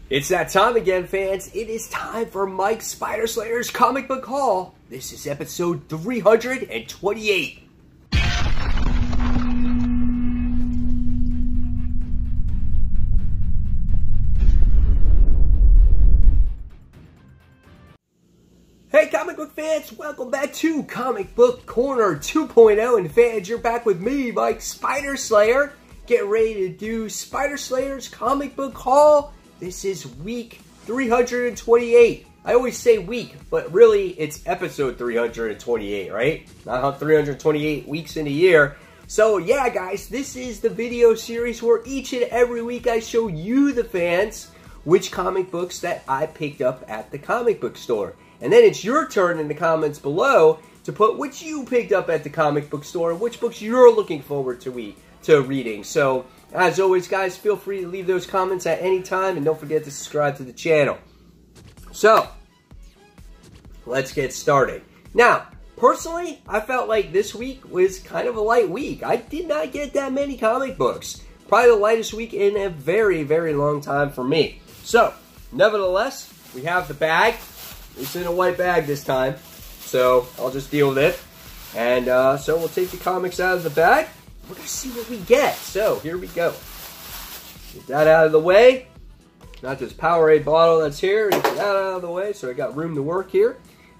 It's that time again, fans. It is time for Mike Spider Slayer's Comic Book Haul. This is episode 328. Hey comic book fans, welcome back to Comic Book Corner 2.0. And fans, you're back with me, Mike Spider Slayer. Get ready to do Spider Slayer's Comic Book Haul. This is week 328. I always say week, but really it's episode 328, right? Not 328 weeks in a year. So yeah, guys, this is the video series where each and every week I show you, the fans, which comic books that I picked up at the comic book store. And then it's your turn in the comments below to put which you picked up at the comic book store and which books you're looking forward to reading. So, as always, guys, feel free to leave those comments at any time, and don't forget to subscribe to the channel. So, let's get started. Now, personally, I felt like this week was kind of a light week. I did not get that many comic books. Probably the lightest week in a very, very long time for me. So, nevertheless, we have the bag. It's in a white bag this time, so I'll just deal with it. And so we'll take the comics out of the bag. We're going to see what we get. So, here we go. Get that out of the way. Not this Powerade bottle that's here. Get that out of the way, so I got room to work here.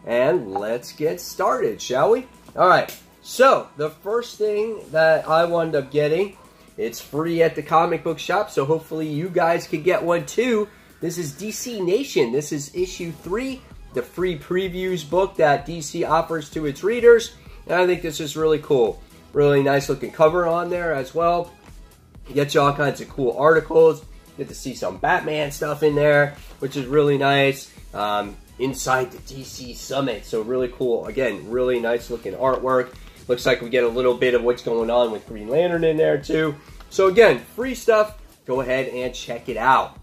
And let's get started, shall we? Alright, so the first thing that I wound up getting, it's free at the comic book shop, so hopefully you guys can get one too. This is DC Nation. This is issue 3, the free previews book that DC offers to its readers. And I think this is really cool. Really nice looking cover on there as well. You get you all kinds of cool articles. You get to see some Batman stuff in there, which is really nice. Inside the DC Summit, so really cool. Again, really nice looking artwork. Looks like we get a little bit of what's going on with Green Lantern in there too. So again, free stuff. Go ahead and check it out.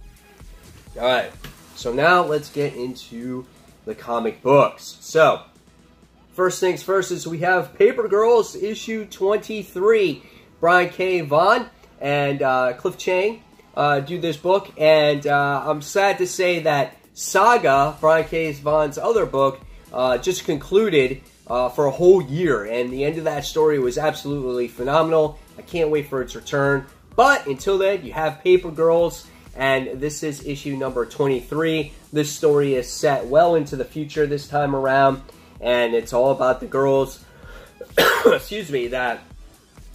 Alright, so now let's get into the comic books. So, first things first is we have Paper Girls issue 23. Brian K. Vaughan and Cliff Chiang do this book. And I'm sad to say that Saga, Brian K. Vaughan's other book, just concluded for a whole year. And the end of that story was absolutely phenomenal. I can't wait for its return. But until then, you have Paper Girls. And this is issue number 23. This story is set well into the future this time around. And it's all about the girls, excuse me, that,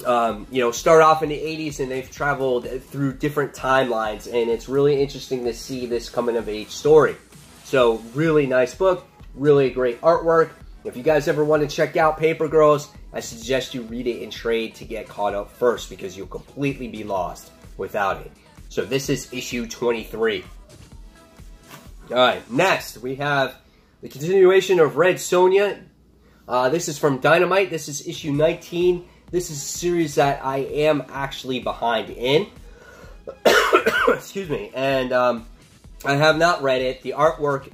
start off in the 80s and they've traveled through different timelines. And it's really interesting to see this coming-of-age story. So, really nice book. Really great artwork. If you guys ever want to check out Paper Girls, I suggest you read it in trade to get caught up first, because you'll completely be lost without it. So this is issue 23. Alright, next we have the continuation of Red Sonja. This is from Dynamite. This is issue 19. This is a series that I am actually behind in. Excuse me. And I have not read it. The artwork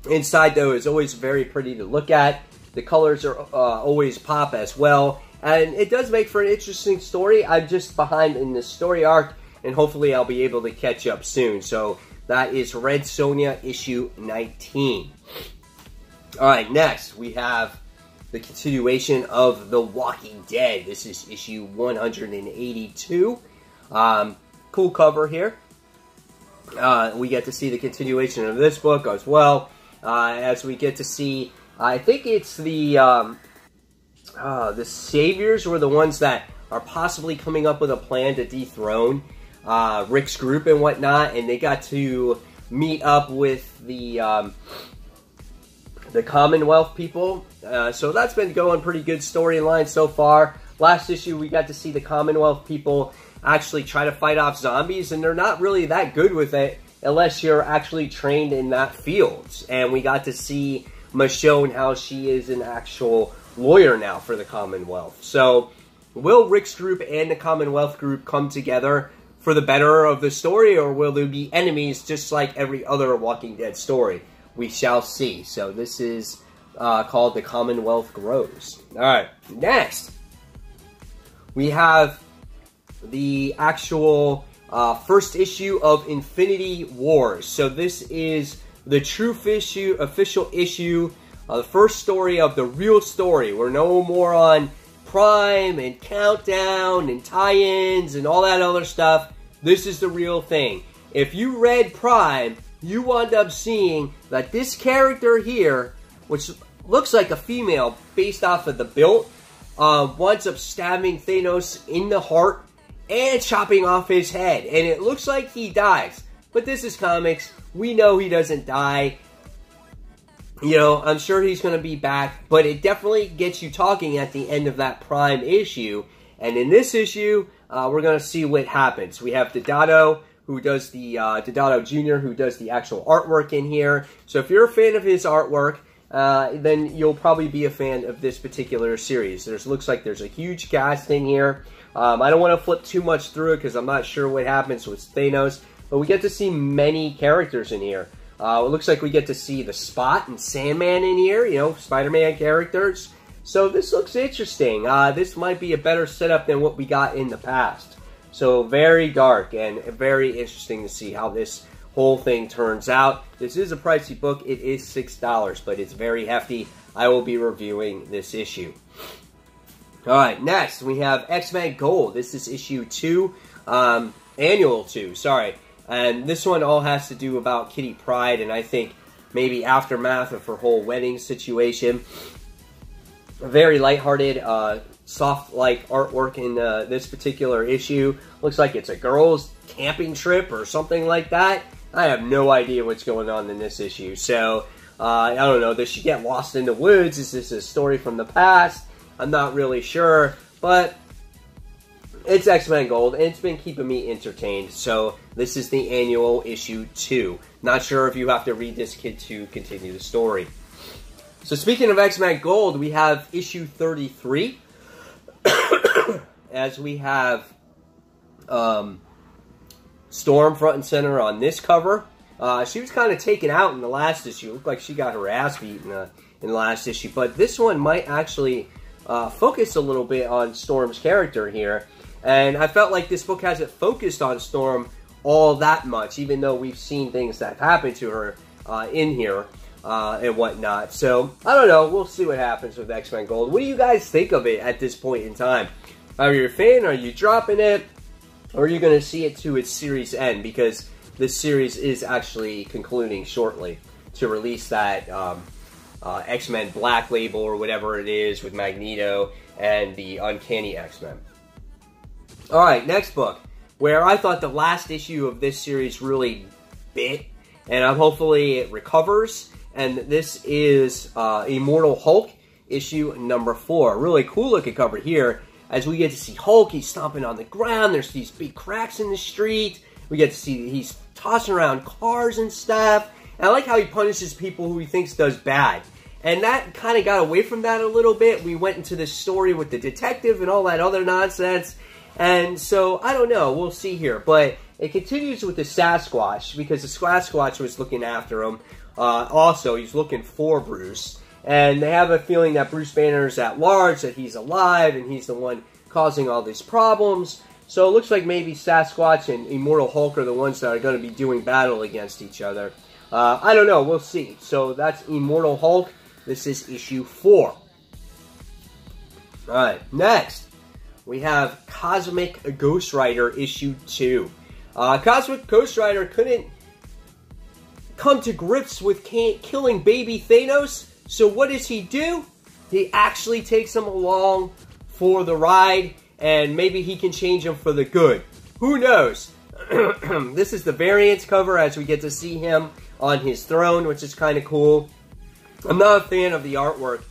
inside, though, is always very pretty to look at. The colors are always pop as well. And it does make for an interesting story. I'm just behind in the story arc, and hopefully I'll be able to catch up soon. So that is Red Sonja issue 19. Alright, next we have the continuation of The Walking Dead. This is issue 182. Cool cover here. We get to see the continuation of this book as well. As we get to see, I think it's the Saviors were the ones that are possibly coming up with a plan to dethrone Rick's group and whatnot, and they got to meet up with the Commonwealth people. So that's been going pretty good storyline so far. Last issue, we got to see the Commonwealth people actually try to fight off zombies, and they're not really that good with it unless you're actually trained in that field. And we got to see Michonne, how she is an actual lawyer now for the Commonwealth. So, will Rick's group and the Commonwealth group come together for the better of the story, or will there be enemies just like every other Walking Dead story? We shall see. So this is called The Commonwealth Grows. Alright, next we have the actual first issue of Infinity Wars. So this is the true official issue, the first story of the real story. We're no more on Prime and Countdown and tie-ins and all that other stuff. This is the real thing. If you read Prime, you wound up seeing that this character here, which looks like a female based off of the build, winds up stabbing Thanos in the heart and chopping off his head. And it looks like he dies. But this is comics. We know he doesn't die. You know, I'm sure he's going to be back. But it definitely gets you talking at the end of that Prime issue. And in this issue, we're going to see what happens. We have Deodato, who does the, Deodato Jr., who does the actual artwork in here. So if you're a fan of his artwork, then you'll probably be a fan of this particular series. Looks like there's a huge cast in here. I don't want to flip too much through it because I'm not sure what happens with Thanos. But we get to see many characters in here. It looks like we get to see the Spot and Sandman in here, you know, Spider-Man characters. So this looks interesting. This might be a better setup than what we got in the past. So very dark and very interesting to see how this whole thing turns out. This is a pricey book. It is $6, but it's very hefty. I will be reviewing this issue. Alright, next we have X-Men Gold. This is issue 2, annual 2, sorry. And this one all has to do about Kitty Pryde and I think maybe aftermath of her whole wedding situation. A very lighthearted, soft-like artwork in this particular issue. Looks like it's a girls' camping trip or something like that. I have no idea what's going on in this issue. So, I don't know. Does she get lost in the woods? Is this a story from the past? I'm not really sure. But it's X-Men Gold, and it's been keeping me entertained. So, this is the annual issue 2. Not sure if you have to read this kid to continue the story. So, speaking of X-Men Gold, we have issue 33. As we have Storm front and center on this cover. She was kind of taken out in the last issue. It looked like she got her ass beat in the last issue. But this one might actually focus a little bit on Storm's character here. And I felt like this book hasn't focused on Storm all that much, even though we've seen things that have happened to her in here and whatnot. So, I don't know. We'll see what happens with X-Men Gold. What do you guys think of it at this point in time? Are you a fan? Are you dropping it? Or are you going to see it to its series end? Because this series is actually concluding shortly to release that X-Men Black Label or whatever it is with Magneto and the Uncanny X-Men. Alright, next book. Where I thought the last issue of this series really bit. And hopefully it recovers. And this is Immortal Hulk issue number 4. Really cool looking cover here. As we get to see Hulk, he's stomping on the ground. There's these big cracks in the street. We get to see he's tossing around cars and stuff. And I like how he punishes people who he thinks does bad. And that kind of got away from that a little bit. We went into this story with the detective and all that other nonsense. And so, I don't know. We'll see here. But it continues with the Sasquatch, because the Sasquatch was looking after him. Also, he's looking for Bruce. And they have a feeling that Bruce Banner is at large, that he's alive, and he's the one causing all these problems. So it looks like maybe Sasquatch and Immortal Hulk are the ones that are going to be doing battle against each other. I don't know. We'll see. So that's Immortal Hulk. This is issue 4. Alright, next. We have Cosmic Ghost Rider issue 2. Cosmic Ghost Rider couldn't come to grips with killing baby Thanos. So what does he do? He actually takes him along for the ride, and maybe he can change him for the good. Who knows? This is the variants cover as we get to see him on his throne, which is kind of cool. I'm not a fan of the artwork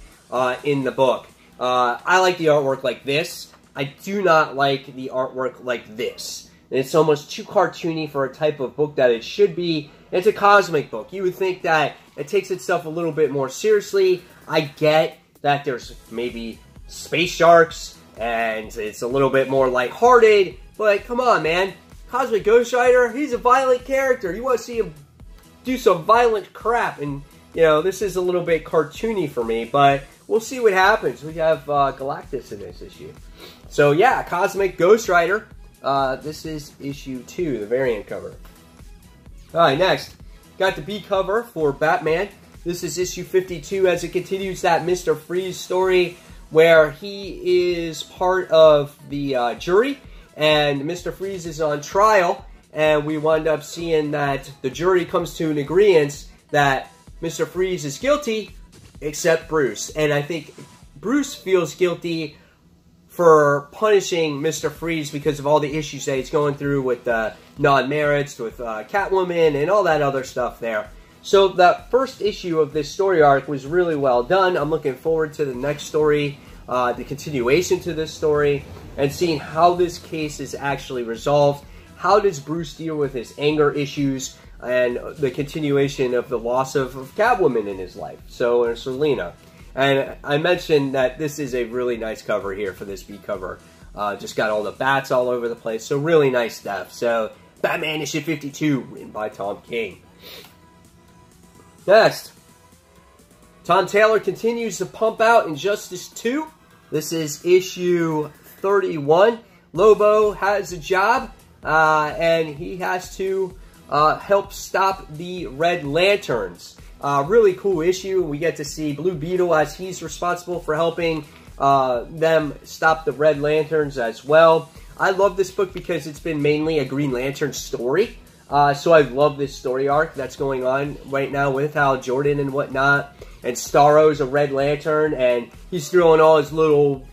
in the book. I like the artwork like this. I do not like the artwork like this. It's almost too cartoony for a type of book that it should be. It's a cosmic book. You would think that it takes itself a little bit more seriously. I get that there's maybe space sharks, and it's a little bit more lighthearted, but come on, man. Cosmic Ghost Rider, he's a violent character. You want to see him do some violent crap, and, you know, this is a little bit cartoony for me, but we'll see what happens. We have Galactus in this issue. So, yeah, Cosmic Ghost Rider. This is issue 2, the variant cover. Alright, next. Got the B cover for Batman. This is issue 52 as it continues that Mr. Freeze story where he is part of the jury and Mr. Freeze is on trial, and we wind up seeing that the jury comes to an agreement that Mr. Freeze is guilty except Bruce. And I think Bruce feels guilty for punishing Mr. Freeze because of all the issues that he's going through with non-merits, with Catwoman, and all that other stuff there. So the first issue of this story arc was really well done. I'm looking forward to the next story, the continuation to this story, and seeing how this case is actually resolved. How does Bruce deal with his anger issues and the continuation of the loss of Catwoman in his life, so Selina. And I mentioned that this is a really nice cover here for this B cover. Just got all the bats all over the place, so really nice stuff. So, Batman issue 52, written by Tom King. Next, Tom Taylor continues to pump out Injustice 2. This is issue 31. Lobo has a job, and he has to help stop the Red Lanterns. Really cool issue. We get to see Blue Beetle as he's responsible for helping them stop the Red Lanterns as well. I love this book because it's been mainly a Green Lantern story. So I love this story arc that's going on right now with Hal Jordan and whatnot. And Starro's a Red Lantern, and he's throwing all his little,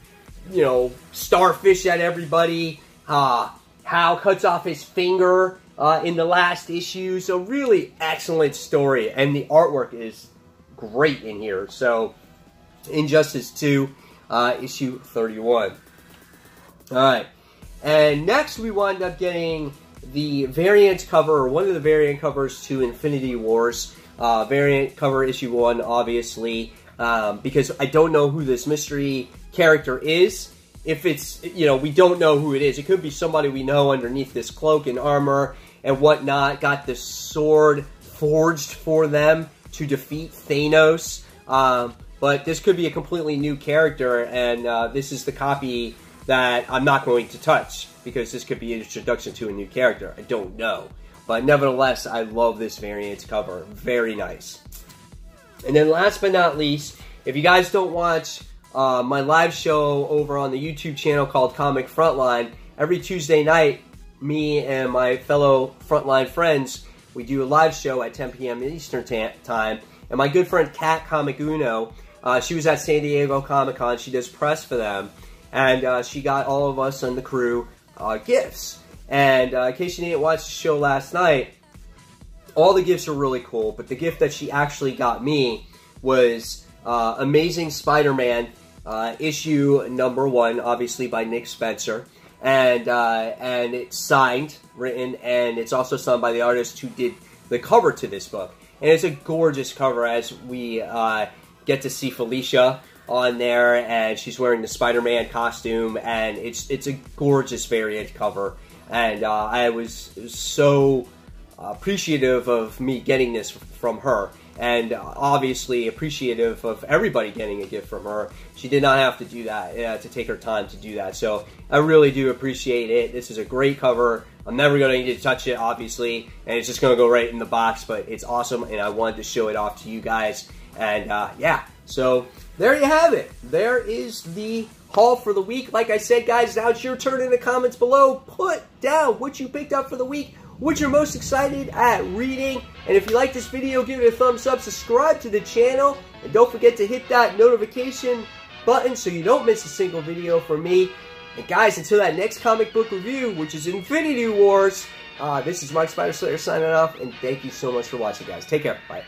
you know, starfish at everybody. Hal cuts off his finger in the last issue. So really excellent story, and the artwork is great in here. So Injustice 2, issue 31. Alright, and next we wind up getting the variant cover, or one of the variant covers to Infinity Wars. Variant cover issue 1, obviously, because I don't know who this mystery character is. If it's, you know, we don't know who it is. It could be somebody we know underneath this cloak and armor and whatnot. Got this sword forged for them to defeat Thanos. But this could be a completely new character, and this is the copy that I'm not going to touch, because this could be an introduction to a new character. I don't know. But nevertheless, I love this variant cover. Very nice. And then last but not least, if you guys don't watch my live show over on the YouTube channel called Comic Frontline, every Tuesday night, me and my fellow Frontline friends, we do a live show at 10 p.m. Eastern time. And my good friend Kat Comic Uno, she was at San Diego Comic-Con. She does press for them. And she got all of us on the crew gifts. And in case you didn't watch the show last night, all the gifts are really cool. But the gift that she actually got me was Amazing Spider-Man issue number 1, obviously by Nick Spencer. And it's signed, written, and it's also signed by the artist who did the cover to this book. And it's a gorgeous cover as we get to see Felicia on there, and she's wearing the Spider-Man costume, and it's a gorgeous variant cover. And I was so appreciative of me getting this from her, and obviously appreciative of everybody getting a gift from her. She did not have to do that, to take her time to do that. So I really do appreciate it. This is a great cover. I'm never going to need to touch it, obviously, and it's just going to go right in the box, but it's awesome, and I wanted to show it off to you guys. And yeah, so there you have it. There is the haul for the week. Like I said, guys, now it's your turn in the comments below. Put down what you picked up for the week, what you're most excited at reading. And if you like this video, give it a thumbs up, subscribe to the channel, and don't forget to hit that notification button so you don't miss a single video from me. And guys, until that next comic book review, which is Infinity Wars, this is Mark Spider Slayer signing off, and thank you so much for watching, guys. Take care. Bye.